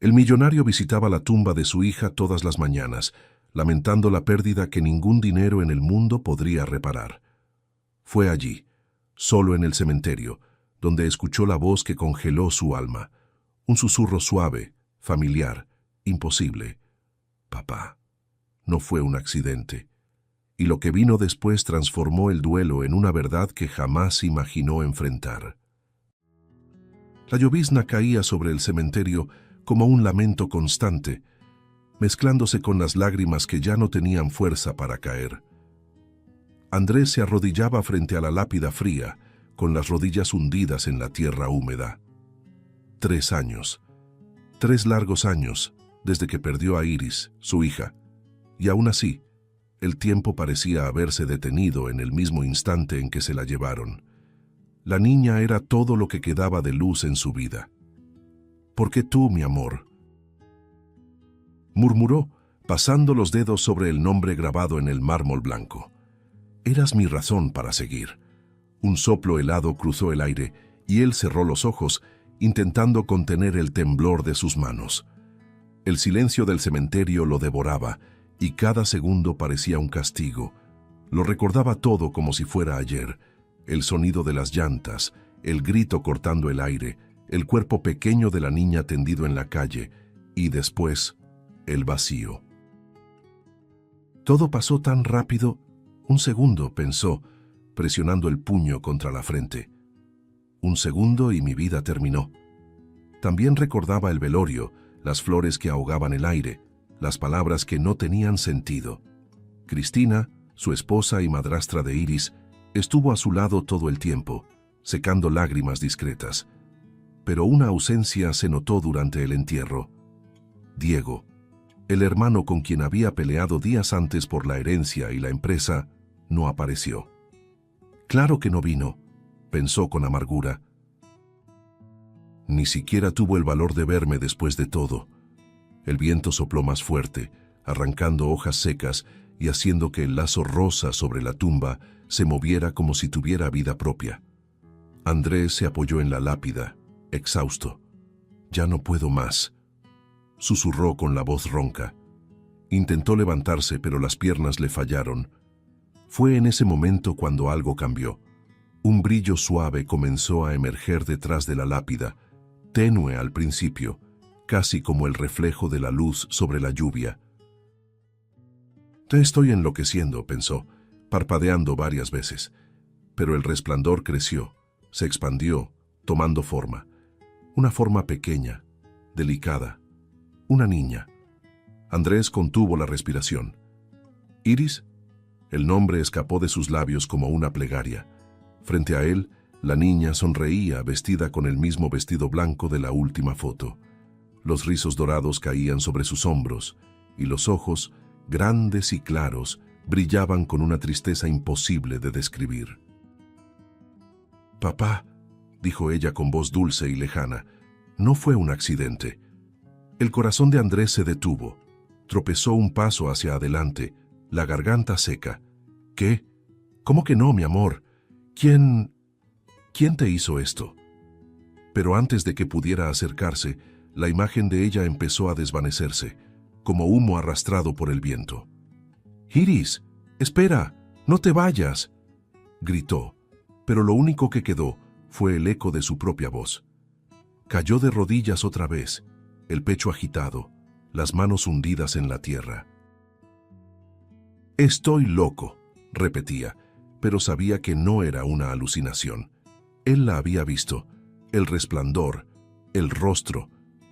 El millonario visitaba la tumba de su hija todas las mañanas, lamentando la pérdida que ningún dinero en el mundo podría reparar. Fue allí, solo en el cementerio, donde escuchó la voz que congeló su alma, un susurro suave, familiar, imposible. Papá, no fue un accidente. Y lo que vino después transformó el duelo en una verdad que jamás imaginó enfrentar. La llovizna caía sobre el cementerio como un lamento constante, mezclándose con las lágrimas que ya no tenían fuerza para caer. Andrés se arrodillaba frente a la lápida fría, con las rodillas hundidas en la tierra húmeda. 3 años, 3 largos años, desde que perdió a Iris, su hija, y aún así, el tiempo parecía haberse detenido en el mismo instante en que se la llevaron. La niña era todo lo que quedaba de luz en su vida. «¿Por qué tú, mi amor?», murmuró, pasando los dedos sobre el nombre grabado en el mármol blanco. «Eras mi razón para seguir». Un soplo helado cruzó el aire y él cerró los ojos, intentando contener el temblor de sus manos. El silencio del cementerio lo devoraba y cada segundo parecía un castigo. Lo recordaba todo como si fuera ayer: el sonido de las llantas, el grito cortando el aire, el cuerpo pequeño de la niña tendido en la calle y después el vacío. Todo pasó tan rápido. Un segundo, pensó, presionando el puño contra la frente. Un segundo y mi vida terminó. También recordaba el velorio, las flores que ahogaban el aire, las palabras que no tenían sentido. Cristina, su esposa y madrastra de Iris, estuvo a su lado todo el tiempo, secando lágrimas discretas. Pero una ausencia se notó durante el entierro. Diego, el hermano con quien había peleado días antes por la herencia y la empresa, no apareció. Claro que no vino, pensó con amargura. Ni siquiera tuvo el valor de verme después de todo. El viento sopló más fuerte, arrancando hojas secas y haciendo que el lazo rosa sobre la tumba se moviera como si tuviera vida propia. Andrés se apoyó en la lápida, exhausto. «Ya no puedo más», susurró con la voz ronca. Intentó levantarse, pero las piernas le fallaron. Fue en ese momento cuando algo cambió. Un brillo suave comenzó a emerger detrás de la lápida, tenue al principio, casi como el reflejo de la luz sobre la lluvia. «Te estoy enloqueciendo», pensó, parpadeando varias veces. Pero el resplandor creció, se expandió, tomando forma. Una forma pequeña, delicada. Una niña. Andrés contuvo la respiración. «¿Iris?». El nombre escapó de sus labios como una plegaria. Frente a él, la niña sonreía, vestida con el mismo vestido blanco de la última foto. Los rizos dorados caían sobre sus hombros, y los ojos, grandes y claros, brillaban con una tristeza imposible de describir. «Papá», dijo ella con voz dulce y lejana, «no fue un accidente». El corazón de Andrés se detuvo. Tropezó un paso hacia adelante, la garganta seca. «¿Qué? ¿Cómo que no, mi amor? ¿Quién te hizo esto?». Pero antes de que pudiera acercarse, la imagen de ella empezó a desvanecerse, como humo arrastrado por el viento. «Iris, espera, no te vayas», gritó, pero lo único que quedó fue el eco de su propia voz. Cayó de rodillas otra vez, el pecho agitado, las manos hundidas en la tierra. «Estoy loco», repetía, pero sabía que no era una alucinación. Él la había visto, el resplandor, el rostro,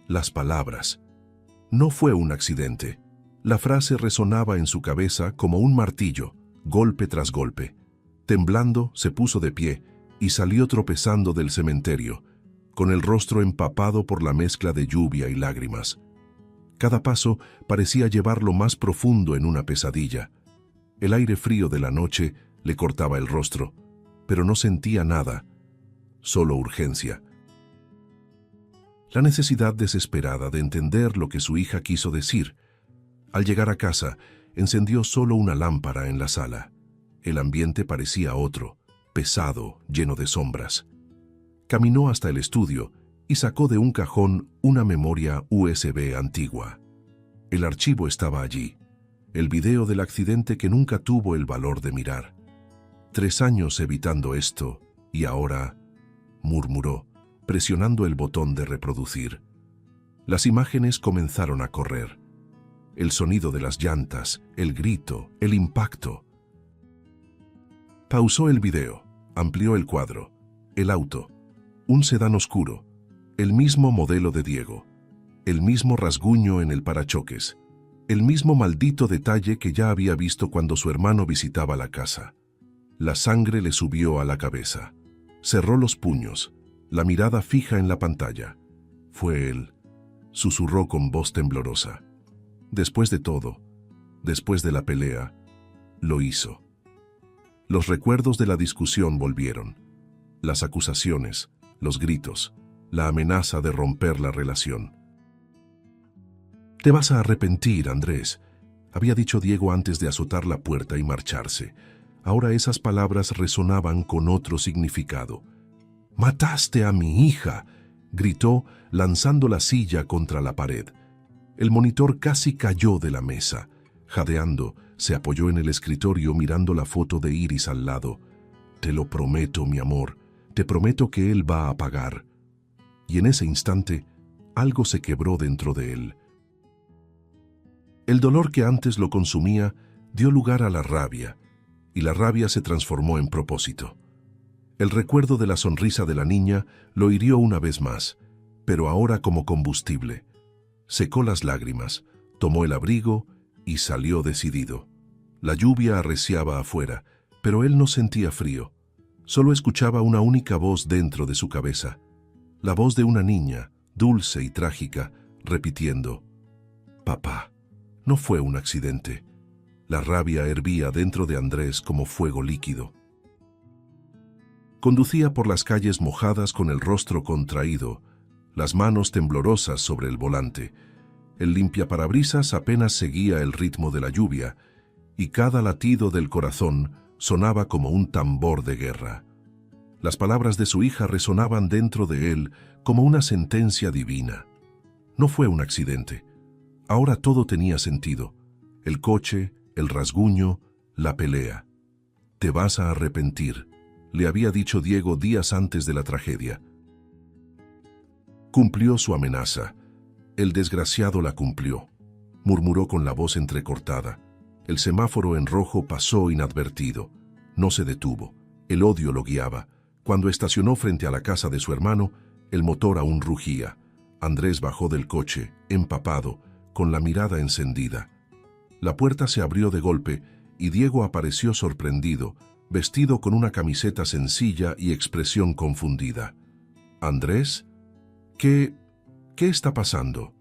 las palabras. No fue un accidente. La frase resonaba en su cabeza como un martillo, golpe tras golpe. Temblando, se puso de pie y salió tropezando del cementerio, con el rostro empapado por la mezcla de lluvia y lágrimas. Cada paso parecía llevarlo más profundo en una pesadilla. El aire frío de la noche le cortaba el rostro, pero no sentía nada, solo urgencia. La necesidad desesperada de entender lo que su hija quiso decir. Al llegar a casa, encendió solo una lámpara en la sala. El ambiente parecía otro, pesado, lleno de sombras. Caminó hasta el estudio y sacó de un cajón una memoria USB antigua. El archivo estaba allí, el video del accidente que nunca tuvo el valor de mirar. 3 años evitando esto, y ahora, murmuró, presionando el botón de reproducir. Las imágenes comenzaron a correr. El sonido de las llantas, el grito, el impacto. Pausó el video, amplió el cuadro. El auto, un sedán oscuro, el mismo modelo de Diego, el mismo rasguño en el parachoques, el mismo maldito detalle que ya había visto cuando su hermano visitaba la casa. La sangre le subió a la cabeza. Cerró los puños, la mirada fija en la pantalla. Fue él, susurró con voz temblorosa. Después de todo, después de la pelea, lo hizo. Los recuerdos de la discusión volvieron. Las acusaciones, los gritos, la amenaza de romper la relación. «Te vas a arrepentir, Andrés», había dicho Diego antes de azotar la puerta y marcharse. Ahora esas palabras resonaban con otro significado. «¡Mataste a mi hija!», gritó, lanzando la silla contra la pared. El monitor casi cayó de la mesa. Jadeando, se apoyó en el escritorio mirando la foto de Iris al lado. «Te lo prometo, mi amor, te prometo que él va a pagar». Y en ese instante, algo se quebró dentro de él. El dolor que antes lo consumía dio lugar a la rabia, y la rabia se transformó en propósito. El recuerdo de la sonrisa de la niña lo hirió una vez más, pero ahora como combustible. Secó las lágrimas, tomó el abrigo y salió decidido. La lluvia arreciaba afuera, pero él no sentía frío. Solo escuchaba una única voz dentro de su cabeza. La voz de una niña, dulce y trágica, repitiendo: «Papá, no fue un accidente». La rabia hervía dentro de Andrés como fuego líquido. Conducía por las calles mojadas con el rostro contraído, las manos temblorosas sobre el volante. El limpiaparabrisas apenas seguía el ritmo de la lluvia, y cada latido del corazón sonaba como un tambor de guerra. Las palabras de su hija resonaban dentro de él como una sentencia divina. No fue un accidente. Ahora todo tenía sentido. El coche, el rasguño, la pelea. «Te vas a arrepentir», le había dicho Diego días antes de la tragedia. Cumplió su amenaza. El desgraciado la cumplió, murmuró con la voz entrecortada. El semáforo en rojo pasó inadvertido. No se detuvo. El odio lo guiaba. Cuando estacionó frente a la casa de su hermano, el motor aún rugía. Andrés bajó del coche, empapado, con la mirada encendida. La puerta se abrió de golpe y Diego apareció sorprendido, vestido con una camiseta sencilla y expresión confundida. «¿Andrés? ¿Qué está pasando?».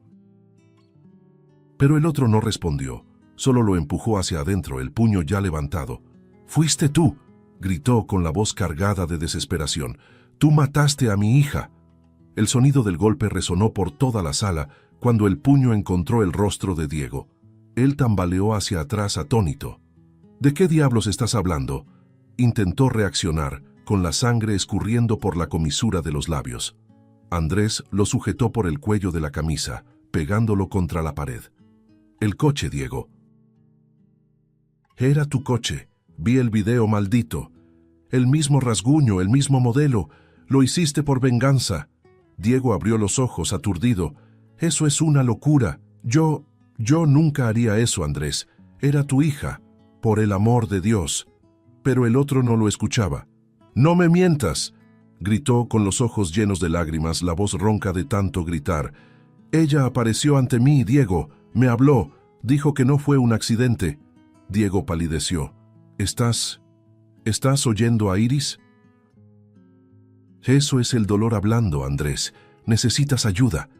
Pero el otro no respondió, solo lo empujó hacia adentro, el puño ya levantado. «¡Fuiste tú!», gritó con la voz cargada de desesperación. «¡Tú mataste a mi hija!». El sonido del golpe resonó por toda la sala cuando el puño encontró el rostro de Diego. Él tambaleó hacia atrás atónito. «¿De qué diablos estás hablando?». Intentó reaccionar, con la sangre escurriendo por la comisura de los labios. Andrés lo sujetó por el cuello de la camisa, pegándolo contra la pared. «El coche, Diego». «Era tu coche. Vi el video, maldito. El mismo rasguño, el mismo modelo. Lo hiciste por venganza». Diego abrió los ojos, aturdido. «Eso es una locura. Yo nunca haría eso, Andrés. Era tu hija. Por el amor de Dios». Pero el otro no lo escuchaba. «¡No me mientas!», gritó con los ojos llenos de lágrimas, la voz ronca de tanto gritar. «Ella apareció ante mí, Diego. Me habló. Dijo que no fue un accidente». Diego palideció. ¿Estás oyendo a Iris?». «Eso es el dolor hablando, Andrés. Necesitas ayuda».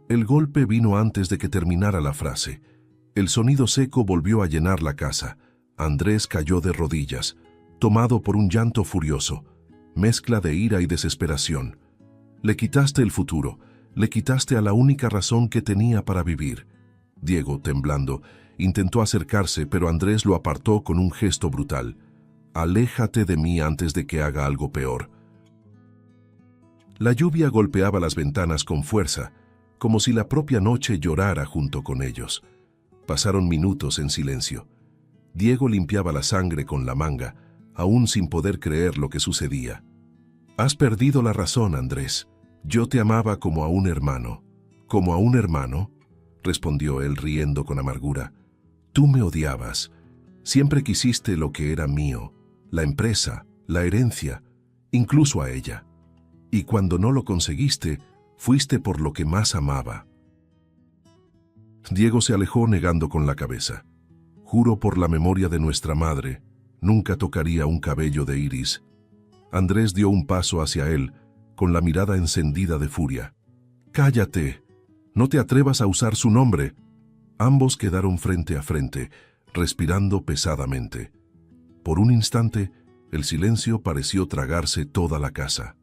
El golpe vino antes de que terminara la frase. El sonido seco volvió a llenar la casa. Andrés cayó de rodillas, tomado por un llanto furioso, mezcla de ira y desesperación. «Le quitaste el futuro, le quitaste a la única razón que tenía para vivir». Diego, temblando, intentó acercarse, pero Andrés lo apartó con un gesto brutal. «Aléjate de mí antes de que haga algo peor». La lluvia golpeaba las ventanas con fuerza, como si la propia noche llorara junto con ellos. Pasaron minutos en silencio. Diego limpiaba la sangre con la manga, aún sin poder creer lo que sucedía. «Has perdido la razón, Andrés. Yo te amaba como a un hermano». «¿Como a un hermano?», respondió él riendo con amargura. «Tú me odiabas. Siempre quisiste lo que era mío, la empresa, la herencia, incluso a ella. Y cuando no lo conseguiste, fuiste por lo que más amaba». Diego se alejó negando con la cabeza. «Juro por la memoria de nuestra madre, nunca tocaría un cabello de Iris». Andrés dio un paso hacia él, con la mirada encendida de furia. «¡Cállate! No te atrevas a usar su nombre». Ambos quedaron frente a frente, respirando pesadamente. Por un instante, el silencio pareció tragarse toda la casa.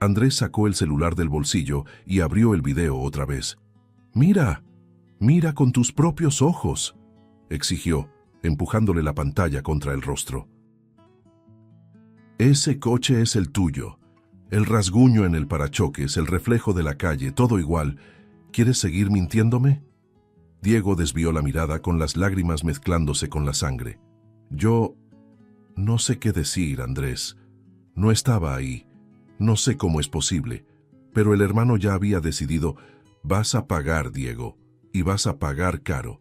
Andrés sacó el celular del bolsillo y abrió el video otra vez. «¡Mira! ¡Mira con tus propios ojos!», exigió, empujándole la pantalla contra el rostro. «Ese coche es el tuyo. El rasguño en el parachoques, el reflejo de la calle, todo igual. ¿Quieres seguir mintiéndome?». Diego desvió la mirada con las lágrimas mezclándose con la sangre. «Yo no sé qué decir, Andrés. No estaba ahí. No sé cómo es posible. Pero el hermano ya había decidido. Vas a pagar, Diego, y vas a pagar caro».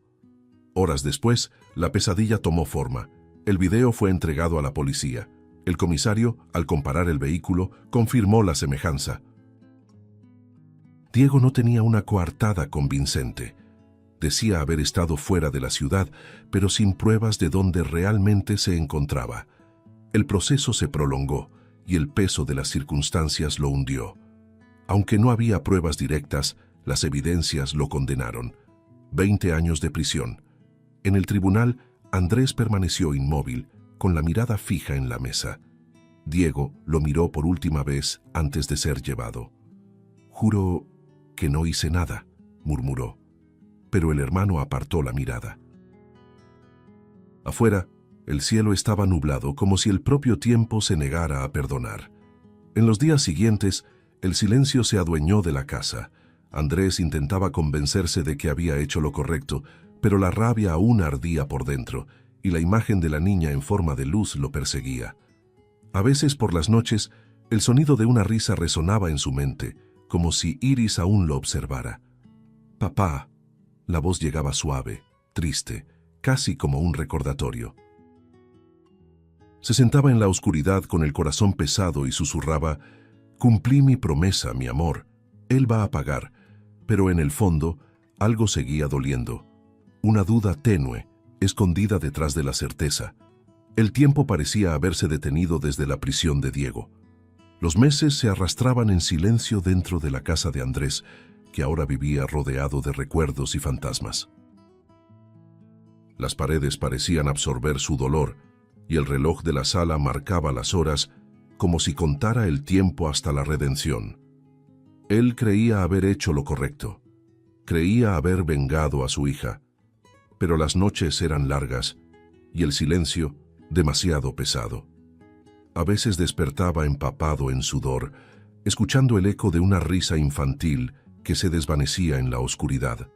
Horas después, la pesadilla tomó forma. El video fue entregado a la policía. El comisario, al comparar el vehículo, confirmó la semejanza. Diego no tenía una coartada convincente. Decía haber estado fuera de la ciudad, pero sin pruebas de dónde realmente se encontraba. El proceso se prolongó y el peso de las circunstancias lo hundió. Aunque no había pruebas directas, las evidencias lo condenaron. 20 años de prisión. En el tribunal, Andrés permaneció inmóvil, con la mirada fija en la mesa. Diego lo miró por última vez antes de ser llevado. «Juro que no hice nada», murmuró. Pero el hermano apartó la mirada. Afuera, el cielo estaba nublado, como si el propio tiempo se negara a perdonar. En los días siguientes, el silencio se adueñó de la casa. Andrés intentaba convencerse de que había hecho lo correcto, pero la rabia aún ardía por dentro, y la imagen de la niña en forma de luz lo perseguía. A veces por las noches, el sonido de una risa resonaba en su mente, como si Iris aún lo observara. «Papá». La voz llegaba suave, triste, casi como un recordatorio. Se sentaba en la oscuridad con el corazón pesado y susurraba: «Cumplí mi promesa, mi amor. Él va a pagar». Pero en el fondo, algo seguía doliendo. Una duda tenue, escondida detrás de la certeza. El tiempo parecía haberse detenido desde la prisión de Diego. Los meses se arrastraban en silencio dentro de la casa de Andrés, que ahora vivía rodeado de recuerdos y fantasmas. Las paredes parecían absorber su dolor, y el reloj de la sala marcaba las horas como si contara el tiempo hasta la redención. Él creía haber hecho lo correcto. Creía haber vengado a su hija. Pero las noches eran largas y el silencio demasiado pesado. A veces despertaba empapado en sudor, escuchando el eco de una risa infantil que se desvanecía en la oscuridad.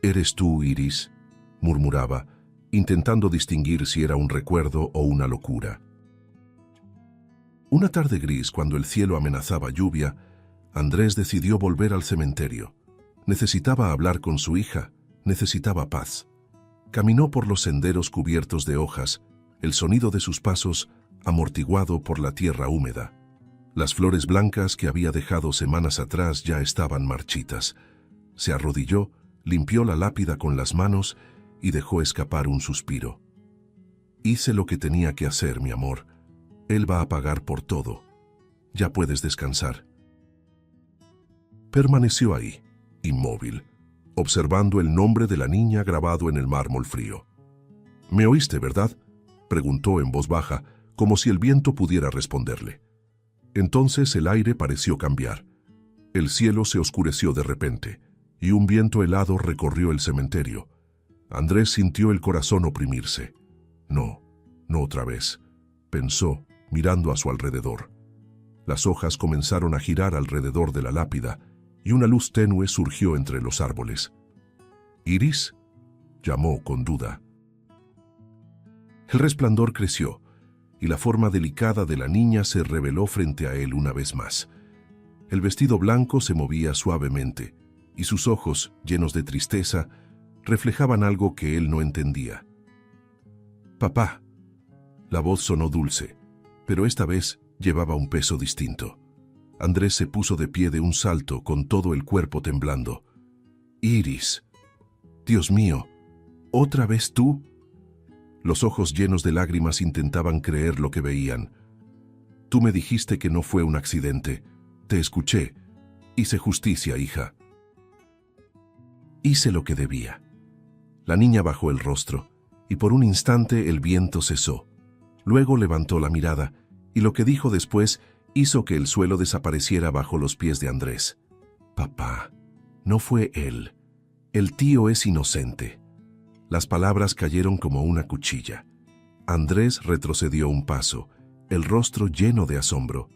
«¿Eres tú, Iris?», murmuraba, intentando distinguir si era un recuerdo o una locura. Una tarde gris, cuando el cielo amenazaba lluvia, Andrés decidió volver al cementerio. Necesitaba hablar con su hija, necesitaba paz. Caminó por los senderos cubiertos de hojas, el sonido de sus pasos amortiguado por la tierra húmeda. Las flores blancas que había dejado semanas atrás ya estaban marchitas. Se arrodilló, limpió la lápida con las manos y dejó escapar un suspiro. «Hice lo que tenía que hacer, mi amor. Él va a pagar por todo. Ya puedes descansar». Permaneció ahí, inmóvil, observando el nombre de la niña grabado en el mármol frío. «¿Me oíste, verdad?», preguntó en voz baja, como si el viento pudiera responderle. Entonces el aire pareció cambiar. El cielo se oscureció de repente, y un viento helado recorrió el cementerio. Andrés sintió el corazón oprimirse. No otra vez, pensó, mirando a su alrededor. Las hojas comenzaron a girar alrededor de la lápida y una luz tenue surgió entre los árboles. «¿Iris?», llamó con duda. El resplandor creció y la forma delicada de la niña se reveló frente a él una vez más. El vestido blanco se movía suavemente y sus ojos, llenos de tristeza, reflejaban algo que él no entendía. «Papá». La voz sonó dulce, pero esta vez llevaba un peso distinto. Andrés se puso de pie de un salto con todo el cuerpo temblando. «Iris. Dios mío, ¿otra vez tú?». Los ojos llenos de lágrimas intentaban creer lo que veían. «Tú me dijiste que no fue un accidente. Te escuché. Hice justicia, hija». «Hice lo que debía». La niña bajó el rostro, y por un instante el viento cesó. Luego levantó la mirada, y lo que dijo después hizo que el suelo desapareciera bajo los pies de Andrés. «Papá, no fue él. El tío es inocente». Las palabras cayeron como una cuchilla. Andrés retrocedió un paso, el rostro lleno de asombro.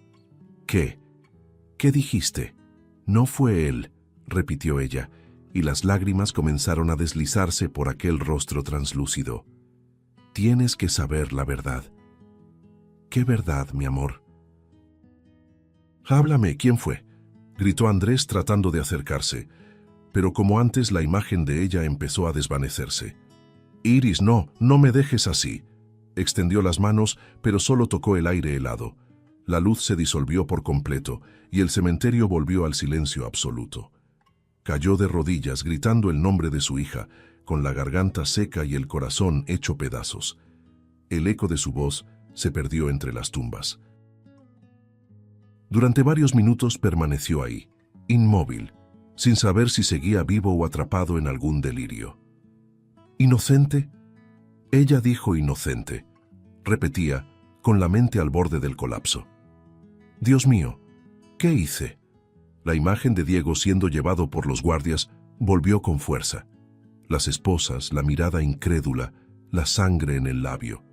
«¿Qué? ¿Qué dijiste?». «No fue él», repitió ella, y las lágrimas comenzaron a deslizarse por aquel rostro translúcido. «Tienes que saber la verdad». «¿Qué verdad, mi amor?». «Háblame, ¿quién fue?», gritó Andrés tratando de acercarse, pero como antes la imagen de ella empezó a desvanecerse. «Iris, no me dejes así». Extendió las manos, pero solo tocó el aire helado. La luz se disolvió por completo y el cementerio volvió al silencio absoluto. Cayó de rodillas gritando el nombre de su hija, con la garganta seca y el corazón hecho pedazos. El eco de su voz se perdió entre las tumbas. Durante varios minutos permaneció ahí, inmóvil, sin saber si seguía vivo o atrapado en algún delirio. «¿Inocente?». Ella dijo inocente. Repetía, con la mente al borde del colapso. «Dios mío, ¿qué hice?». La imagen de Diego siendo llevado por los guardias volvió con fuerza. Las esposas, la mirada incrédula, la sangre en el labio.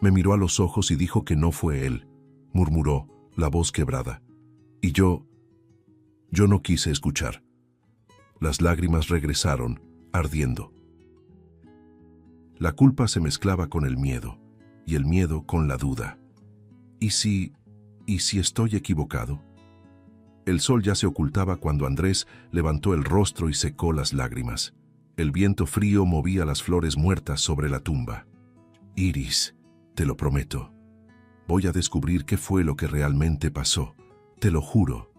Me miró a los ojos y dijo que no fue él, murmuró, la voz quebrada. Y yo no quise escuchar. Las lágrimas regresaron, ardiendo. La culpa se mezclaba con el miedo, y el miedo con la duda. ¿Y si estoy equivocado? El sol ya se ocultaba cuando Andrés levantó el rostro y secó las lágrimas. El viento frío movía las flores muertas sobre la tumba. «Iris, te lo prometo. Voy a descubrir qué fue lo que realmente pasó. Te lo juro».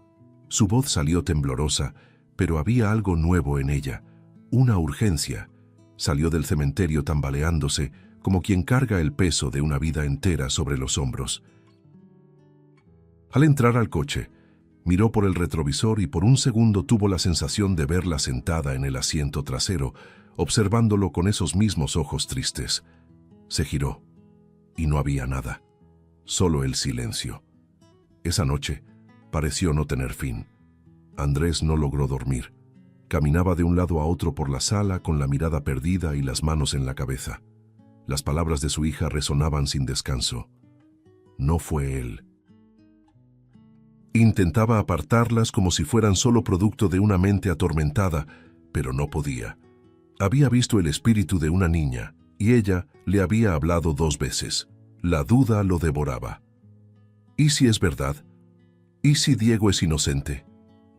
Su voz salió temblorosa, pero había algo nuevo en ella, una urgencia. Salió del cementerio tambaleándose, como quien carga el peso de una vida entera sobre los hombros. Al entrar al coche, miró por el retrovisor y por un segundo tuvo la sensación de verla sentada en el asiento trasero, observándolo con esos mismos ojos tristes. Se giró, y no había nada, solo el silencio. Esa noche pareció no tener fin. Andrés no logró dormir. Caminaba de un lado a otro por la sala con la mirada perdida y las manos en la cabeza. Las palabras de su hija resonaban sin descanso. No fue él. Intentaba apartarlas como si fueran solo producto de una mente atormentada, pero no podía. Había visto el espíritu de una niña, y ella le había hablado 2 veces. La duda lo devoraba. ¿Y si es verdad? ¿Y si Diego es inocente?,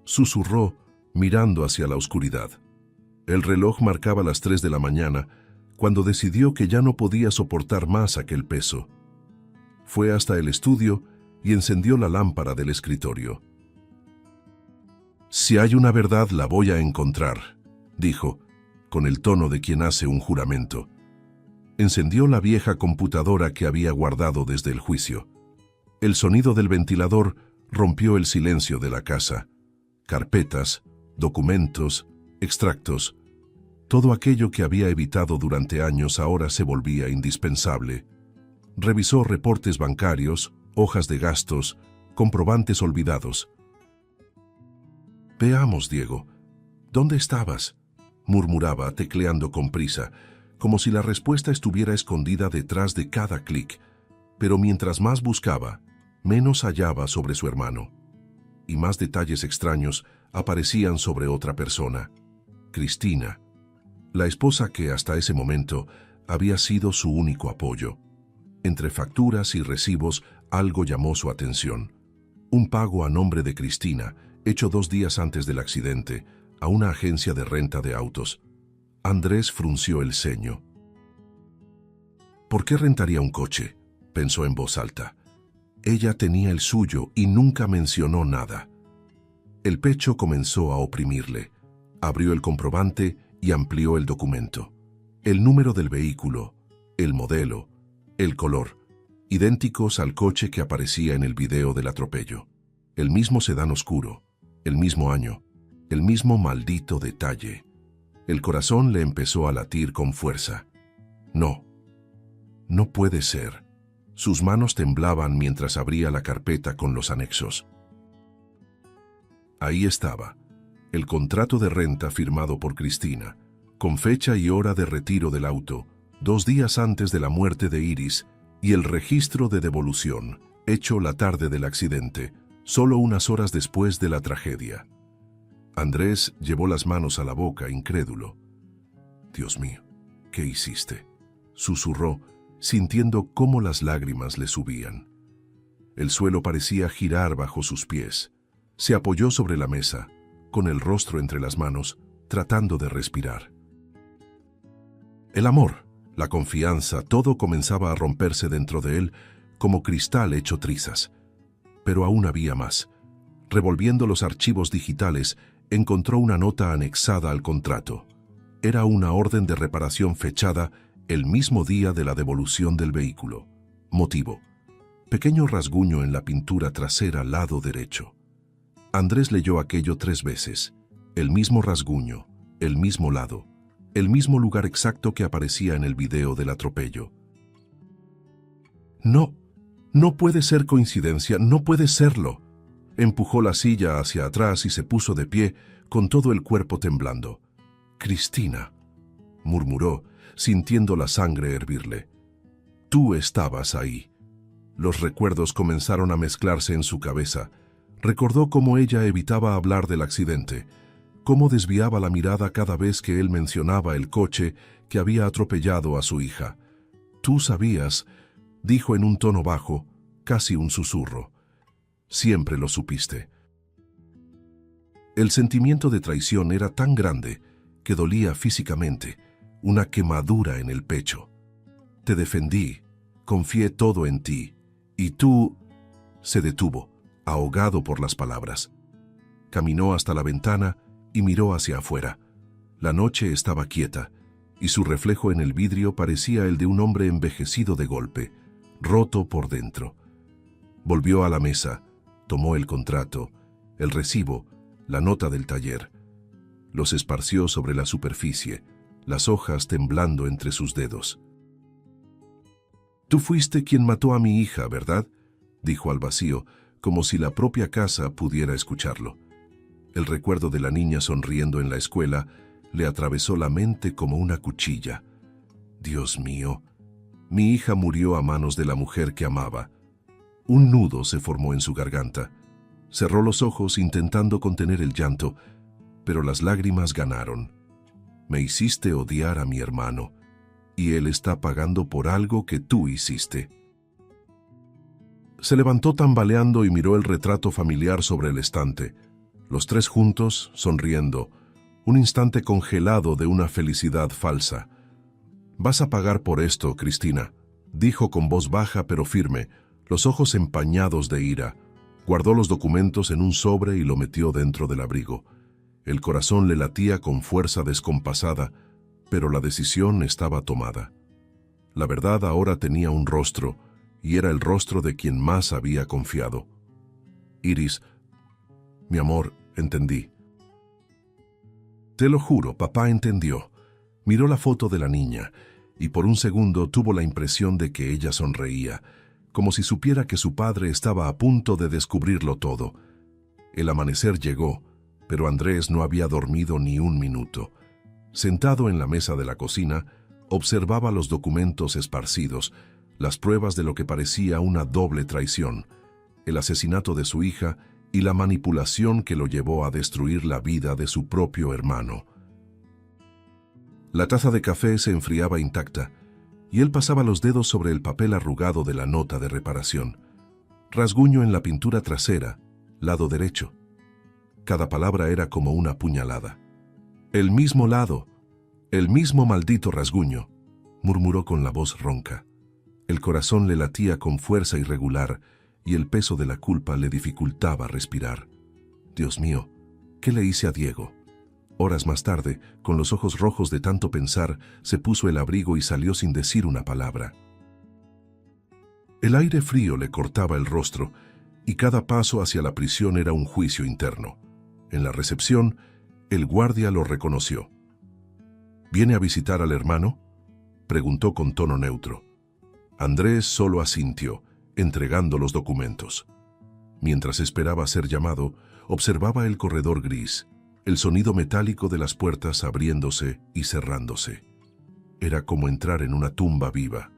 susurró, mirando hacia la oscuridad. El reloj marcaba las 3 de la mañana, cuando decidió que ya no podía soportar más aquel peso. Fue hasta el estudio y encendió la lámpara del escritorio. «Si hay una verdad, la voy a encontrar», dijo, con el tono de quien hace un juramento. Encendió la vieja computadora que había guardado desde el juicio. El sonido del ventilador rompió el silencio de la casa. Carpetas, documentos, extractos. Todo aquello que había evitado durante años ahora se volvía indispensable. Revisó reportes bancarios, hojas de gastos, comprobantes olvidados. «Veamos, Diego, ¿dónde estabas?», murmuraba, tecleando con prisa, como si la respuesta estuviera escondida detrás de cada clic. Pero mientras más buscaba, menos hallaba sobre su hermano, y más detalles extraños aparecían sobre otra persona, Cristina, la esposa que hasta ese momento había sido su único apoyo. Entre facturas y recibos algo llamó su atención. Un pago a nombre de Cristina, hecho 2 días antes del accidente, a una agencia de renta de autos. Andrés frunció el ceño. ¿Por qué rentaría un coche?, pensó en voz alta. Ella tenía el suyo y nunca mencionó nada. El pecho comenzó a oprimirle. Abrió el comprobante y amplió el documento. El número del vehículo, el modelo, el color, idénticos al coche que aparecía en el video del atropello. El mismo sedán oscuro, el mismo año, el mismo maldito detalle. El corazón le empezó a latir con fuerza. No, no puede ser. Sus manos temblaban mientras abría la carpeta con los anexos. Ahí estaba, el contrato de renta firmado por Cristina, con fecha y hora de retiro del auto, 2 días antes de la muerte de Iris, y el registro de devolución, hecho la tarde del accidente, solo unas horas después de la tragedia. Andrés llevó las manos a la boca, incrédulo. «Dios mío, ¿qué hiciste?», susurró, sintiendo cómo las lágrimas le subían. El suelo parecía girar bajo sus pies. Se apoyó sobre la mesa, con el rostro entre las manos, tratando de respirar. El amor, la confianza, todo comenzaba a romperse dentro de él como cristal hecho trizas. Pero aún había más. Revolviendo los archivos digitales, encontró una nota anexada al contrato. Era una orden de reparación fechada el mismo día de la devolución del vehículo. Motivo: pequeño rasguño en la pintura trasera lado derecho. Andrés leyó aquello 3 veces. El mismo rasguño, el mismo lado, el mismo lugar exacto que aparecía en el video del atropello. No, no puede ser coincidencia, no puede serlo. Empujó la silla hacia atrás y se puso de pie, con todo el cuerpo temblando. «Cristina», murmuró, sintiendo la sangre hervirle. «Tú estabas ahí». Los recuerdos comenzaron a mezclarse en su cabeza. Recordó cómo ella evitaba hablar del accidente, cómo desviaba la mirada cada vez que él mencionaba el coche que había atropellado a su hija. «Tú sabías», dijo en un tono bajo, casi un susurro. «Siempre lo supiste». El sentimiento de traición era tan grande que dolía físicamente, una quemadura en el pecho. «Te defendí, confié todo en ti, y tú...». Se detuvo, ahogado por las palabras. Caminó hasta la ventana y miró hacia afuera. La noche estaba quieta, y su reflejo en el vidrio parecía el de un hombre envejecido de golpe, roto por dentro. Volvió a la mesa, tomó el contrato, el recibo, la nota del taller. Los esparció sobre la superficie, las hojas temblando entre sus dedos. «Tú fuiste quien mató a mi hija, ¿verdad?», dijo al vacío, como si la propia casa pudiera escucharlo. El recuerdo de la niña sonriendo en la escuela le atravesó la mente como una cuchilla. «Dios mío, mi hija murió a manos de la mujer que amaba». Un nudo se formó en su garganta. Cerró los ojos intentando contener el llanto, pero las lágrimas ganaron. «Me hiciste odiar a mi hermano, y él está pagando por algo que tú hiciste». Se levantó tambaleando y miró el retrato familiar sobre el estante. Los 3 juntos, sonriendo, un instante congelado de una felicidad falsa. «Vas a pagar por esto, Cristina», dijo con voz baja pero firme, los ojos empañados de ira. Guardó los documentos en un sobre y lo metió dentro del abrigo. El corazón le latía con fuerza descompasada, pero la decisión estaba tomada. La verdad ahora tenía un rostro, y era el rostro de quien más había confiado. «Iris, mi amor, entendí». «Te lo juro, papá entendió». Miró la foto de la niña, y por un segundo tuvo la impresión de que ella sonreía, como si supiera que su padre estaba a punto de descubrirlo todo. El amanecer llegó, pero Andrés no había dormido ni un minuto. Sentado en la mesa de la cocina, observaba los documentos esparcidos, las pruebas de lo que parecía una doble traición. el asesinato de su hija y la manipulación que lo llevó a destruir la vida de su propio hermano. La taza de café se enfriaba intacta, y él pasaba los dedos sobre el papel arrugado de la nota de reparación. Rasguño en la pintura trasera, lado derecho. Cada palabra era como una puñalada. «El mismo lado, el mismo maldito rasguño», murmuró con la voz ronca. El corazón le latía con fuerza irregular y el peso de la culpa le dificultaba respirar. Dios mío, ¿qué le hice a Diego? Horas más tarde, con los ojos rojos de tanto pensar, se puso el abrigo y salió sin decir una palabra. El aire frío le cortaba el rostro y cada paso hacia la prisión era un juicio interno. En la recepción, el guardia lo reconoció. «¿Viene a visitar al hermano?», preguntó con tono neutro. Andrés solo asintió, entregando los documentos. Mientras esperaba ser llamado, observaba el corredor gris, el sonido metálico de las puertas abriéndose y cerrándose. Era como entrar en una tumba viva.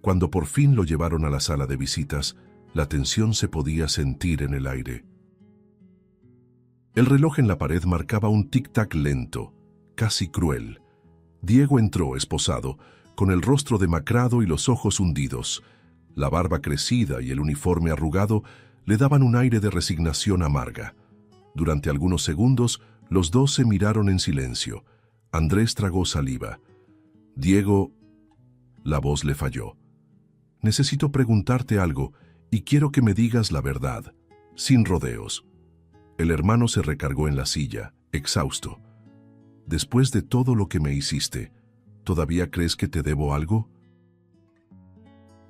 Cuando por fin lo llevaron a la sala de visitas, la tensión se podía sentir en el aire. El reloj en la pared marcaba un tic-tac lento, casi cruel. Diego entró esposado, con el rostro demacrado y los ojos hundidos. La barba crecida y el uniforme arrugado le daban un aire de resignación amarga. Durante algunos segundos, los dos se miraron en silencio. Andrés tragó saliva. «Diego», la voz le falló. «Necesito preguntarte algo y quiero que me digas la verdad, sin rodeos». El hermano se recargó en la silla, exhausto. «Después de todo lo que me hiciste, ¿todavía crees que te debo algo?»,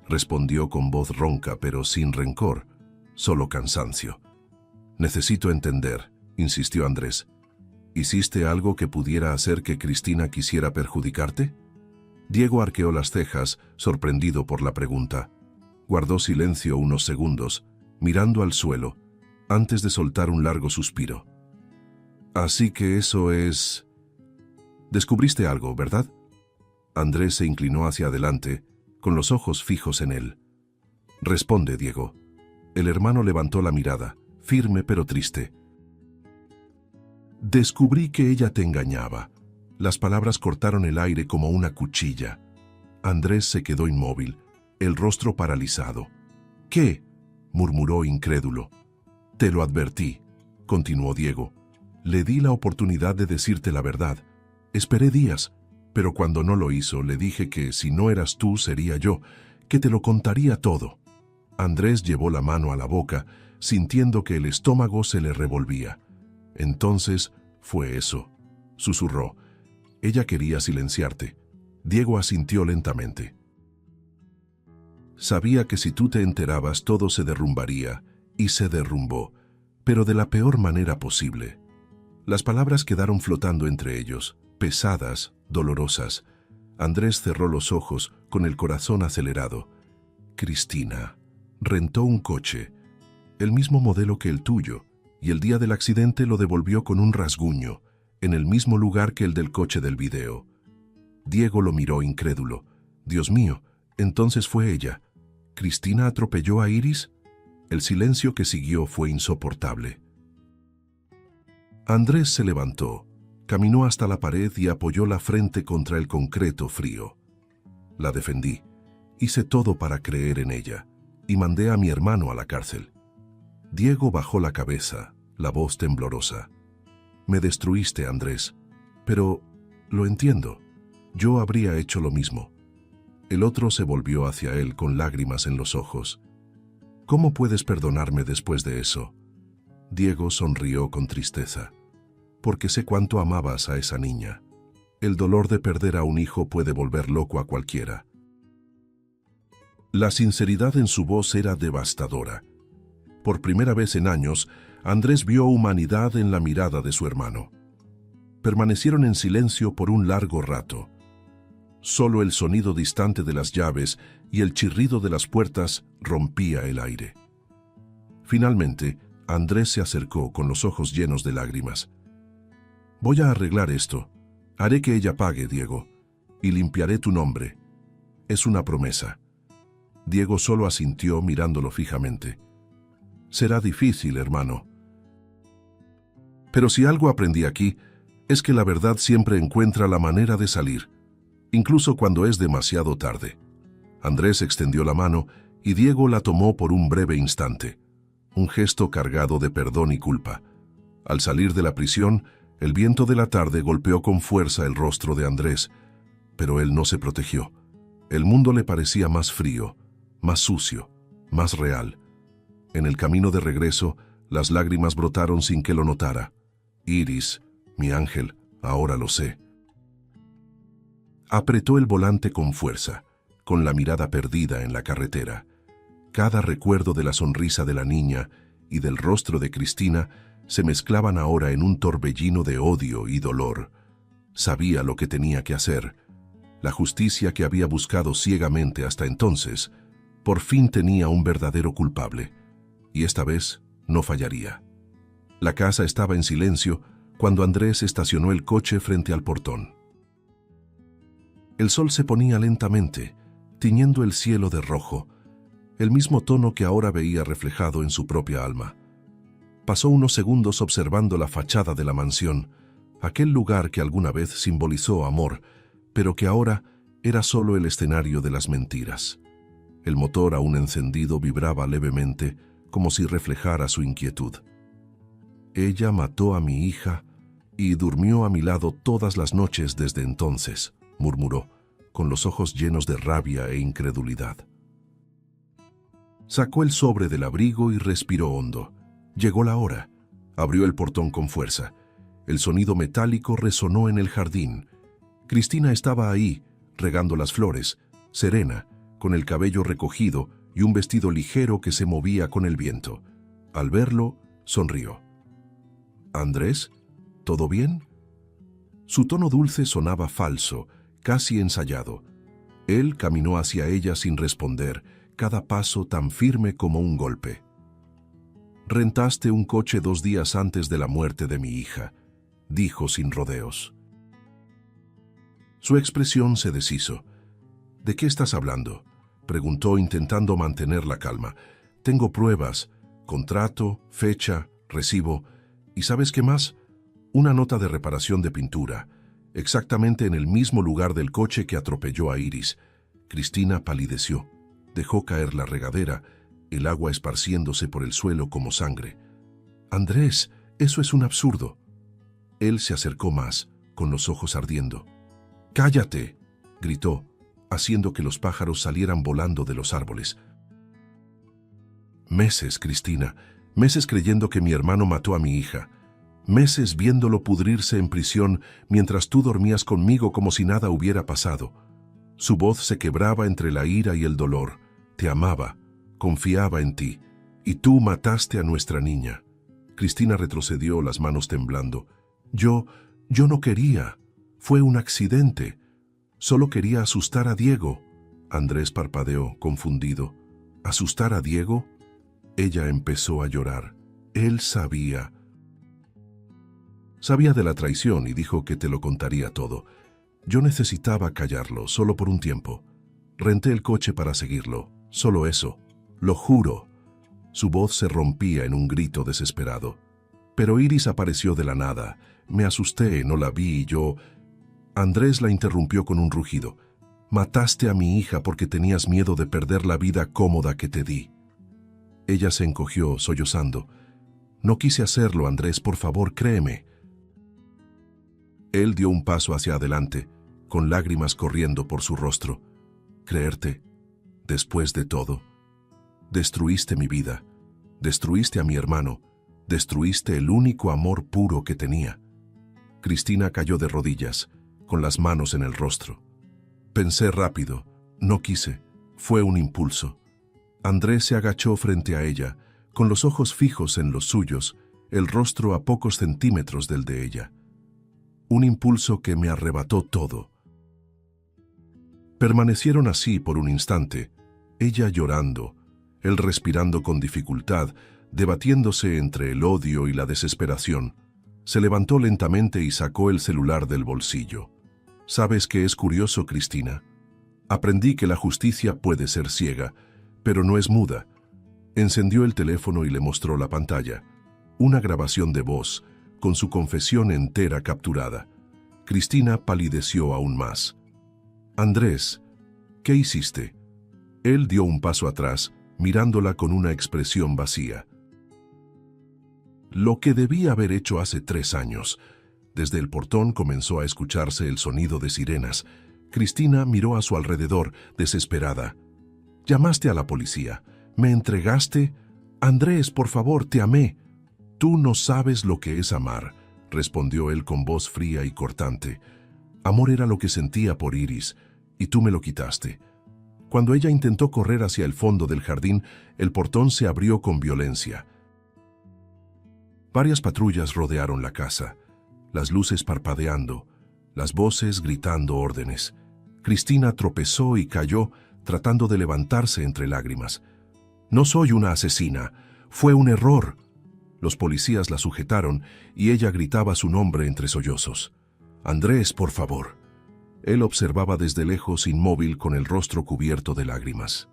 respondió con voz ronca pero sin rencor, solo cansancio. «Necesito entender», insistió Andrés. «¿Hiciste algo que pudiera hacer que Cristina quisiera perjudicarte?». Diego arqueó las cejas, sorprendido por la pregunta. Guardó silencio unos segundos, mirando al suelo, antes de soltar un largo suspiro. «Así que eso es... Descubriste algo, ¿verdad?». Andrés se inclinó hacia adelante, con los ojos fijos en él. «Responde, Diego». El hermano levantó la mirada, firme pero triste. «Descubrí que ella te engañaba». Las palabras cortaron el aire como una cuchilla. Andrés se quedó inmóvil, el rostro paralizado. «¿Qué?», murmuró incrédulo. «Te lo advertí», continuó Diego. «Le di la oportunidad de decirte la verdad. Esperé días, pero cuando no lo hizo, le dije que si no eras tú, sería yo, que te lo contaría todo». Andrés llevó la mano a la boca, sintiendo que el estómago se le revolvía. «Entonces, fue eso», susurró. «Ella quería silenciarte». Diego asintió lentamente. «Sabía que si tú te enterabas todo se derrumbaría, y se derrumbó, pero de la peor manera posible». Las palabras quedaron flotando entre ellos, pesadas, dolorosas. Andrés cerró los ojos, con el corazón acelerado. «Cristina rentó un coche, el mismo modelo que el tuyo, y el día del accidente lo devolvió con un rasguño, en el mismo lugar que el del coche del video». Diego lo miró incrédulo. «Dios mío, entonces fue ella. ¿Cristina atropelló a Iris?». El silencio que siguió fue insoportable. Andrés se levantó, caminó hasta la pared y apoyó la frente contra el concreto frío. «La defendí, hice todo para creer en ella, y mandé a mi hermano a la cárcel». Diego bajó la cabeza, la voz temblorosa. «Me destruiste, Andrés, pero lo entiendo. Yo habría hecho lo mismo». El otro se volvió hacia él con lágrimas en los ojos. «¿Cómo puedes perdonarme después de eso?». Diego sonrió con tristeza. «Porque sé cuánto amabas a esa niña. El dolor de perder a un hijo puede volver loco a cualquiera». La sinceridad en su voz era devastadora. Por primera vez en años, Andrés vio humanidad en la mirada de su hermano. Permanecieron en silencio por un largo rato. Solo el sonido distante de las llaves y el chirrido de las puertas rompía el aire. Finalmente, Andrés se acercó con los ojos llenos de lágrimas. «Voy a arreglar esto. Haré que ella pague, Diego, y limpiaré tu nombre. Es una promesa». Diego solo asintió mirándolo fijamente. Será difícil, hermano. Pero si algo aprendí aquí, es que la verdad siempre encuentra la manera de salir, incluso cuando es demasiado tarde. Andrés extendió la mano y Diego la tomó por un breve instante, un gesto cargado de perdón y culpa. Al salir de la prisión, el viento de la tarde golpeó con fuerza el rostro de Andrés, pero él no se protegió. El mundo le parecía más frío, más sucio, más real. En el camino de regreso, las lágrimas brotaron sin que lo notara. Iris, mi ángel, ahora lo sé. Apretó el volante con fuerza, con la mirada perdida en la carretera. Cada recuerdo de la sonrisa de la niña y del rostro de Cristina se mezclaban ahora en un torbellino de odio y dolor. Sabía lo que tenía que hacer. La justicia que había buscado ciegamente hasta entonces, por fin tenía un verdadero culpable, y esta vez no fallaría. La casa estaba en silencio cuando Andrés estacionó el coche frente al portón. El sol se ponía lentamente, tiñendo el cielo de rojo, el mismo tono que ahora veía reflejado en su propia alma. Pasó unos segundos observando la fachada de la mansión, aquel lugar que alguna vez simbolizó amor, pero que ahora era solo el escenario de las mentiras. El motor aún encendido vibraba levemente, como si reflejara su inquietud. Ella mató a mi hija y durmió a mi lado todas las noches desde entonces, murmuró, con los ojos llenos de rabia e incredulidad. Sacó el sobre del abrigo y respiró hondo. Llegó la hora. Abrió el portón con fuerza. El sonido metálico resonó en el jardín. Cristina estaba ahí, regando las flores, serena, con el cabello recogido y un vestido ligero que se movía con el viento. Al verlo, sonrió. «¿Andrés? ¿Todo bien?» Su tono dulce sonaba falso, casi ensayado. Él caminó hacia ella sin responder, cada paso tan firme como un golpe. «Rentaste un coche 2 días antes de la muerte de mi hija», dijo sin rodeos. Su expresión se deshizo. «¿De qué estás hablando?», preguntó intentando mantener la calma. «Tengo pruebas, contrato, fecha, recibo, y ¿sabes qué más? Una nota de reparación de pintura, exactamente en el mismo lugar del coche que atropelló a Iris». Cristina palideció, dejó caer la regadera, el agua esparciéndose por el suelo como sangre. «Andrés, eso es un absurdo». Él se acercó más, con los ojos ardiendo. «¡Cállate!», gritó, haciendo que los pájaros salieran volando de los árboles. «Meses, Cristina, meses creyendo que mi hermano mató a mi hija. Meses viéndolo pudrirse en prisión mientras tú dormías conmigo como si nada hubiera pasado». Su voz se quebraba entre la ira y el dolor. «Te amaba, confiaba en ti, y tú mataste a nuestra niña». Cristina retrocedió, las manos temblando. Yo no quería. Fue un accidente. Solo quería asustar a Diego». Andrés parpadeó, confundido. «¿Asustar a Diego?». Ella empezó a llorar. Él sabía. Sabía de la traición y dijo que te lo contaría todo. Yo necesitaba callarlo, solo por un tiempo. Renté el coche para seguirlo, solo eso. Lo juro». Su voz se rompía en un grito desesperado. «Pero Iris apareció de la nada. Me asusté, no la vi y yo...». Andrés la interrumpió con un rugido. «Mataste a mi hija porque tenías miedo de perder la vida cómoda que te di». Ella se encogió, sollozando. «No quise hacerlo, Andrés, por favor, créeme». Él dio un paso hacia adelante, con lágrimas corriendo por su rostro. «Creerte, después de todo. Destruiste mi vida, destruiste a mi hermano, destruiste el único amor puro que tenía». Cristina cayó de rodillas, con las manos en el rostro. «Pensé rápido, no quise, fue un impulso». Andrés se agachó frente a ella, con los ojos fijos en los suyos, el rostro a pocos centímetros del de ella. «Un impulso que me arrebató todo». Permanecieron así por un instante, ella llorando, él respirando con dificultad, debatiéndose entre el odio y la desesperación. Se levantó lentamente y sacó el celular del bolsillo. «¿Sabes qué es curioso, Cristina? Aprendí que la justicia puede ser ciega, pero no es muda. Encendió el teléfono y le mostró la pantalla. Una grabación de voz, con su confesión entera capturada. Cristina palideció aún más. «Andrés, ¿qué hiciste?» Él dio un paso atrás, mirándola con una expresión vacía. Lo que debía haber hecho hace 3 años. Desde el portón comenzó a escucharse el sonido de sirenas. Cristina miró a su alrededor, desesperada. «Llamaste a la policía. ¿Me entregaste? Andrés, por favor, te amé». «Tú no sabes lo que es amar», respondió él con voz fría y cortante. «Amor era lo que sentía por Iris, y tú me lo quitaste». Cuando ella intentó correr hacia el fondo del jardín, el portón se abrió con violencia. Varias patrullas rodearon la casa, las luces parpadeando, las voces gritando órdenes. Cristina tropezó y cayó, tratando de levantarse entre lágrimas. «No soy una asesina, fue un error». Los policías la sujetaron y ella gritaba su nombre entre sollozos. «Andrés, por favor». Él observaba desde lejos, inmóvil, con el rostro cubierto de lágrimas.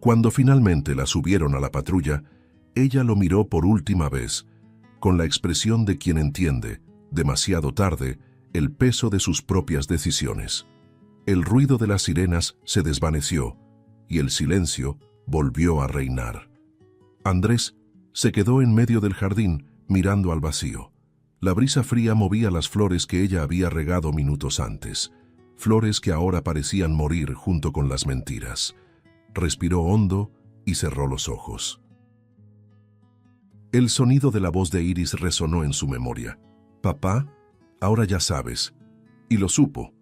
Cuando finalmente la subieron a la patrulla, ella lo miró por última vez, con la expresión de quien entiende, demasiado tarde, el peso de sus propias decisiones. El ruido de las sirenas se desvaneció y el silencio volvió a reinar. Andrés se quedó en medio del jardín, mirando al vacío. La brisa fría movía las flores que ella había regado minutos antes, flores que ahora parecían morir junto con las mentiras. Respiró hondo y cerró los ojos. El sonido de la voz de Iris resonó en su memoria. «Papá, ahora ya sabes». Y lo supo.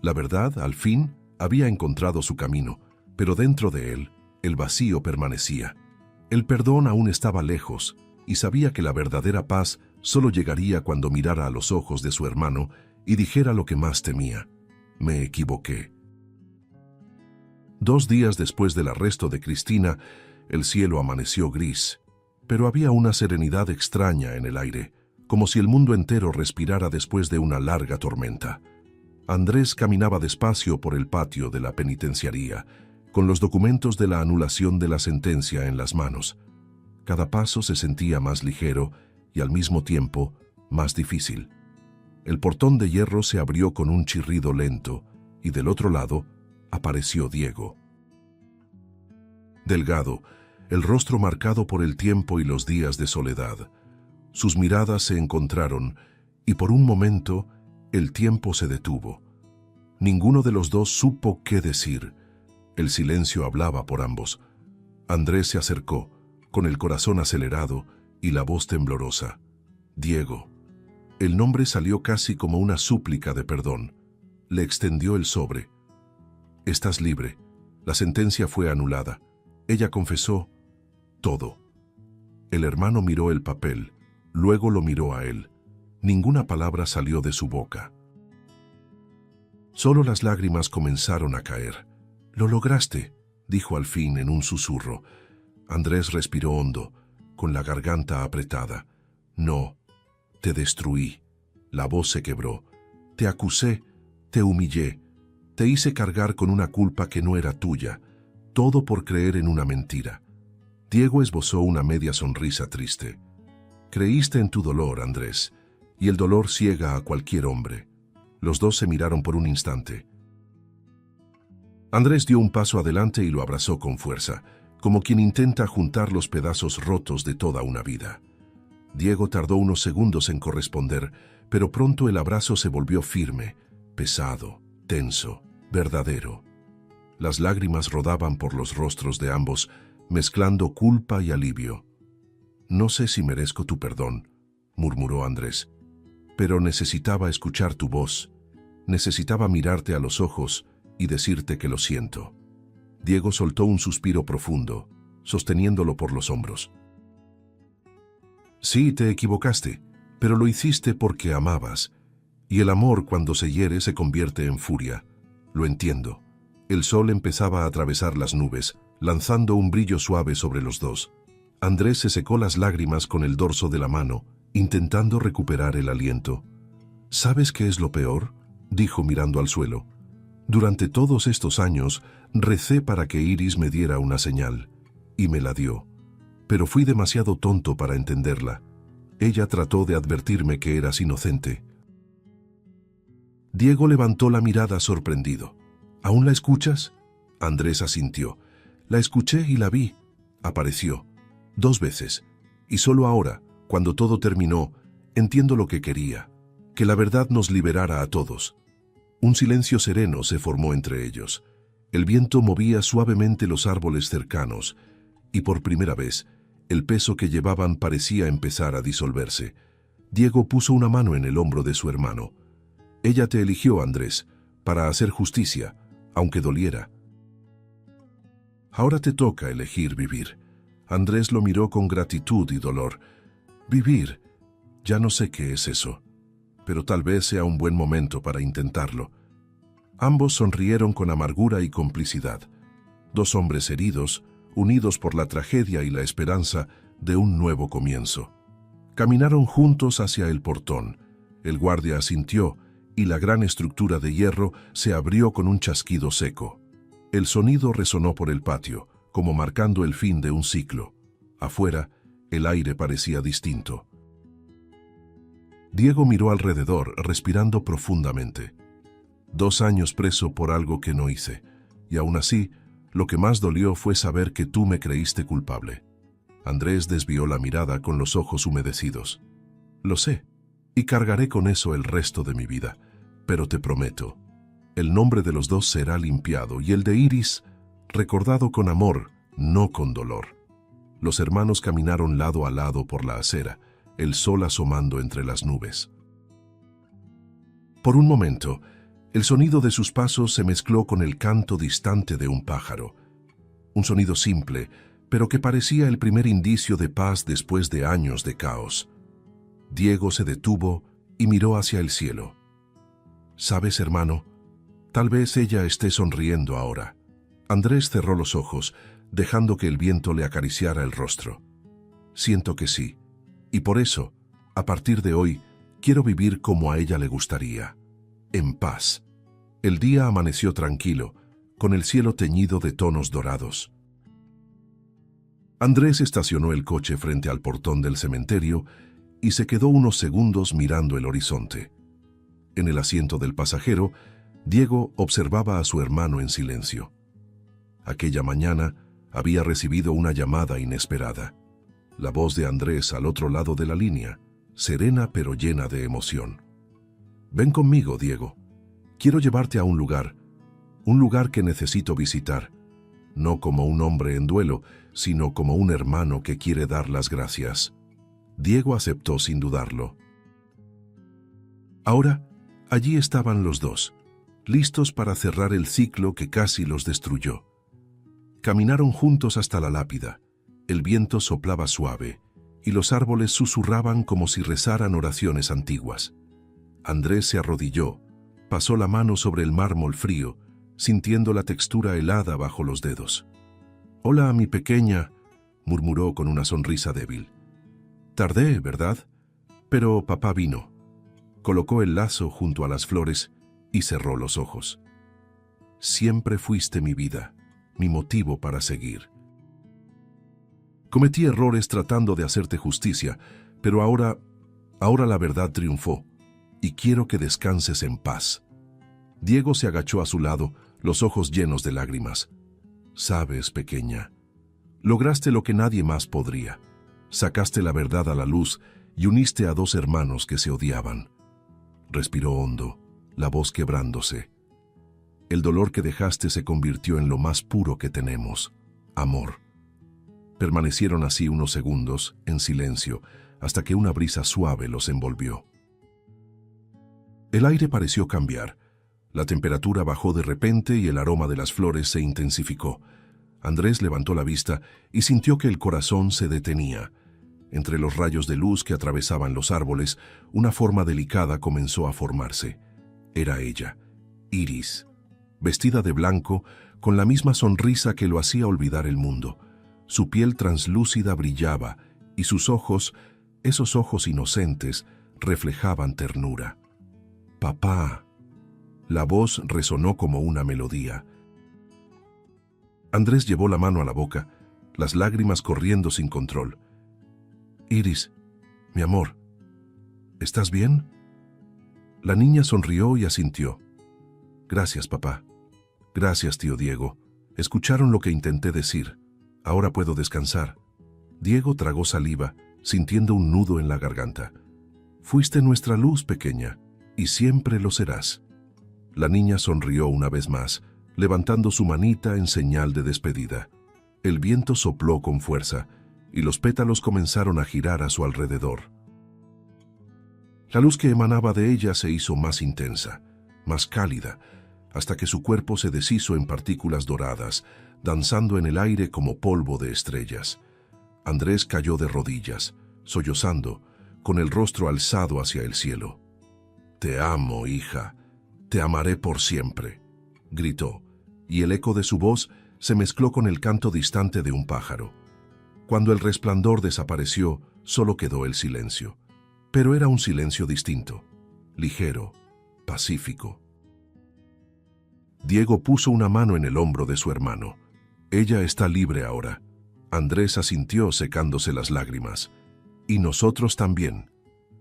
La verdad, al fin, había encontrado su camino, pero dentro de él, el vacío permanecía. El perdón aún estaba lejos, y sabía que la verdadera paz solo llegaría cuando mirara a los ojos de su hermano y dijera lo que más temía: «Me equivoqué». 2 días después del arresto de Cristina, el cielo amaneció gris, pero había una serenidad extraña en el aire, como si el mundo entero respirara después de una larga tormenta. Andrés caminaba despacio por el patio de la penitenciaría, con los documentos de la anulación de la sentencia en las manos. Cada paso se sentía más ligero y al mismo tiempo más difícil. El portón de hierro se abrió con un chirrido lento y del otro lado apareció Diego. Delgado, el rostro marcado por el tiempo y los días de soledad. Sus miradas se encontraron y por un momento el tiempo se detuvo. Ninguno de los dos supo qué decir. El silencio hablaba por ambos. Andrés se acercó, con el corazón acelerado y la voz temblorosa. «Diego». El nombre salió casi como una súplica de perdón. Le extendió el sobre. «Estás libre. La sentencia fue anulada». Ella confesó todo. El hermano miró el papel, luego lo miró a él. Ninguna palabra salió de su boca. Solo las lágrimas comenzaron a caer. «Lo lograste», dijo al fin en un susurro. Andrés respiró hondo, con la garganta apretada. «No, te destruí». La voz se quebró. «Te acusé, te humillé, te hice cargar con una culpa que no era tuya, todo por creer en una mentira». Diego esbozó una media sonrisa triste. «Creíste en tu dolor, Andrés, y el dolor ciega a cualquier hombre». Los dos se miraron por un instante. Andrés dio un paso adelante y lo abrazó con fuerza, como quien intenta juntar los pedazos rotos de toda una vida. Diego tardó unos segundos en corresponder, pero pronto el abrazo se volvió firme, pesado, tenso, verdadero. Las lágrimas rodaban por los rostros de ambos, mezclando culpa y alivio. «No sé si merezco tu perdón», murmuró Andrés, «pero necesitaba escuchar tu voz, necesitaba mirarte a los ojos y decirte que lo siento». Diego soltó un suspiro profundo, sosteniéndolo por los hombros. «Sí, te equivocaste, pero lo hiciste porque amabas, y el amor cuando se hiere se convierte en furia. Lo entiendo». El sol empezaba a atravesar las nubes, lanzando un brillo suave sobre los dos. Andrés se secó las lágrimas con el dorso de la mano, intentando recuperar el aliento. «¿Sabes qué es lo peor?», dijo mirando al suelo. «Durante todos estos años recé para que Iris me diera una señal. y me la dio, pero fui demasiado tonto para entenderla. Ella trató de advertirme que eras inocente. Diego levantó la mirada sorprendido. ¿Aún la escuchas? Andrés asintió. La escuché y la vi. Apareció. 2 veces. Y solo ahora, cuando todo terminó, entiendo lo que quería. Que la verdad nos liberara a todos. Un silencio sereno se formó entre ellos. El viento movía suavemente los árboles cercanos, y por primera vez, el peso que llevaban parecía empezar a disolverse. Diego puso una mano en el hombro de su hermano. Ella te eligió, Andrés, para hacer justicia, aunque doliera. Ahora te toca elegir vivir. Andrés lo miró con gratitud y dolor. Vivir. Ya no sé qué es eso, pero tal vez sea un buen momento para intentarlo. Ambos sonrieron con amargura y complicidad. 2 hombres heridos, unidos por la tragedia y la esperanza de un nuevo comienzo. Caminaron juntos hacia el portón. El guardia asintió y la gran estructura de hierro se abrió con un chasquido seco. El sonido resonó por el patio, como marcando el fin de un ciclo. Afuera, el aire parecía distinto. Diego miró alrededor, respirando profundamente. 2 años preso por algo que no hice, y aún así, lo que más dolió fue saber que tú me creíste culpable. Andrés desvió la mirada con los ojos humedecidos. Lo sé, y cargaré con eso el resto de mi vida, pero te prometo, el nombre de los 2 será limpiado y el de Iris recordado con amor, no con dolor. Los hermanos caminaron lado a lado por la acera, el sol asomando entre las nubes. Por un momento, el sonido de sus pasos se mezcló con el canto distante de un pájaro. Un sonido simple, pero que parecía el primer indicio de paz después de años de caos. Diego se detuvo y miró hacia el cielo. ¿Sabes, hermano? Tal vez ella esté sonriendo ahora. Andrés cerró los ojos, dejando que el viento le acariciara el rostro. Siento que sí, y por eso, a partir de hoy, quiero vivir como a ella le gustaría, en paz. El día amaneció tranquilo, con el cielo teñido de tonos dorados. Andrés estacionó el coche frente al portón del cementerio y se quedó unos segundos mirando el horizonte. En el asiento del pasajero, Diego observaba a su hermano en silencio. Aquella mañana había recibido una llamada inesperada. La voz de Andrés al otro lado de la línea, serena pero llena de emoción. Ven conmigo, Diego. Quiero llevarte a un lugar que necesito visitar, no como un hombre en duelo, sino como un hermano que quiere dar las gracias. Diego aceptó sin dudarlo. Ahora, allí estaban los 2, listos para cerrar el ciclo que casi los destruyó. Caminaron juntos hasta la lápida. El viento soplaba suave, y los árboles susurraban como si rezaran oraciones antiguas. Andrés se arrodilló, pasó la mano sobre el mármol frío, sintiendo la textura helada bajo los dedos. «Hola, mi pequeña», murmuró con una sonrisa débil. «Tardé, ¿verdad? Pero papá vino». Colocó el lazo junto a las flores y cerró los ojos. «Siempre fuiste mi vida, mi motivo para seguir. Cometí errores tratando de hacerte justicia, pero ahora la verdad triunfó, y quiero que descanses en paz». Diego se agachó a su lado, los ojos llenos de lágrimas. «Sabes, pequeña, lograste lo que nadie más podría. Sacaste la verdad a la luz y uniste a 2 hermanos que se odiaban». Respiró hondo, la voz quebrándose. «El dolor que dejaste se convirtió en lo más puro que tenemos, amor». Permanecieron así unos segundos, en silencio, hasta que una brisa suave los envolvió. El aire pareció cambiar. La temperatura bajó de repente y el aroma de las flores se intensificó. Andrés levantó la vista y sintió que el corazón se detenía. Entre los rayos de luz que atravesaban los árboles, una forma delicada comenzó a formarse. Era ella, Iris, vestida de blanco, con la misma sonrisa que lo hacía olvidar el mundo. Su piel translúcida brillaba y sus ojos, esos ojos inocentes, reflejaban ternura. «Papá». La voz resonó como una melodía. Andrés llevó la mano a la boca las lágrimas corriendo sin control. Iris, mi amor, ¿estás bien? La niña sonrió y asintió. Gracias, papá. Gracias, tío Diego. Escucharon lo que intenté decir. Ahora puedo descansar. Diego tragó saliva, sintiendo un nudo en la garganta. Fuiste nuestra luz, pequeña, y siempre lo serás. La niña sonrió una vez más, levantando su manita en señal de despedida. El viento sopló con fuerza, y los pétalos comenzaron a girar a su alrededor. La luz que emanaba de ella se hizo más intensa, más cálida, hasta que su cuerpo se deshizo en partículas doradas, danzando en el aire como polvo de estrellas. Andrés cayó de rodillas, sollozando, con el rostro alzado hacia el cielo. «Te amo, hija, te amaré por siempre», gritó, y el eco de su voz se mezcló con el canto distante de un pájaro. Cuando el resplandor desapareció, solo quedó el silencio. Pero era un silencio distinto, ligero, pacífico. Diego puso una mano en el hombro de su hermano. «Ella está libre ahora». Andrés asintió secándose las lágrimas. «Y nosotros también».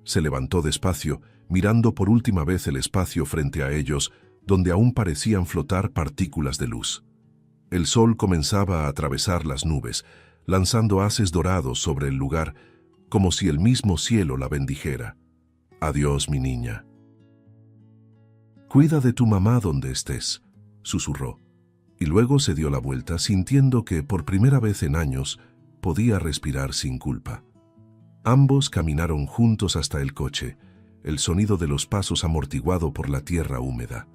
Se levantó despacio, mirando por última vez el espacio frente a ellos, donde aún parecían flotar partículas de luz. El sol comenzaba a atravesar las nubes, lanzando haces dorados sobre el lugar, como si el mismo cielo la bendijera. «Adiós, mi niña». «Cuida de tu mamá donde estés», susurró, y luego se dio la vuelta sintiendo que, por primera vez en años, podía respirar sin culpa. Ambos caminaron juntos hasta el coche, el sonido de los pasos amortiguado por la tierra húmeda.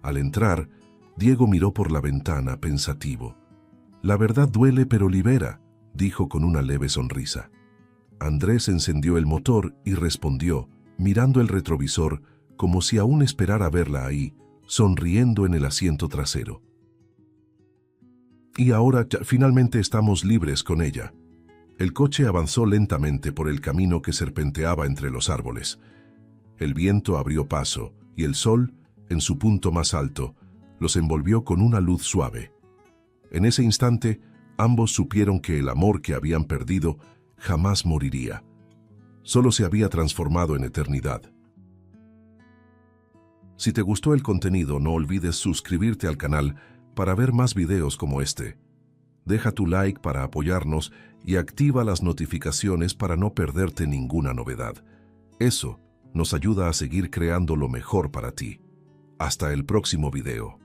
Al entrar, Diego miró por la ventana pensativo. «La verdad duele pero libera», dijo con una leve sonrisa. Andrés encendió el motor y respondió, mirando el retrovisor como si aún esperara verla ahí, sonriendo en el asiento trasero. «Y ahora ya finalmente estamos libres con ella». El coche avanzó lentamente por el camino que serpenteaba entre los árboles. El viento abrió paso y el sol, en su punto más alto, los envolvió con una luz suave. En ese instante, ambos supieron que el amor que habían perdido jamás moriría. Solo se había transformado en eternidad. Si te gustó el contenido, no olvides suscribirte al canal para ver más videos como este. Deja tu like para apoyarnos y activa las notificaciones para no perderte ninguna novedad. Eso nos ayuda a seguir creando lo mejor para ti. Hasta el próximo video.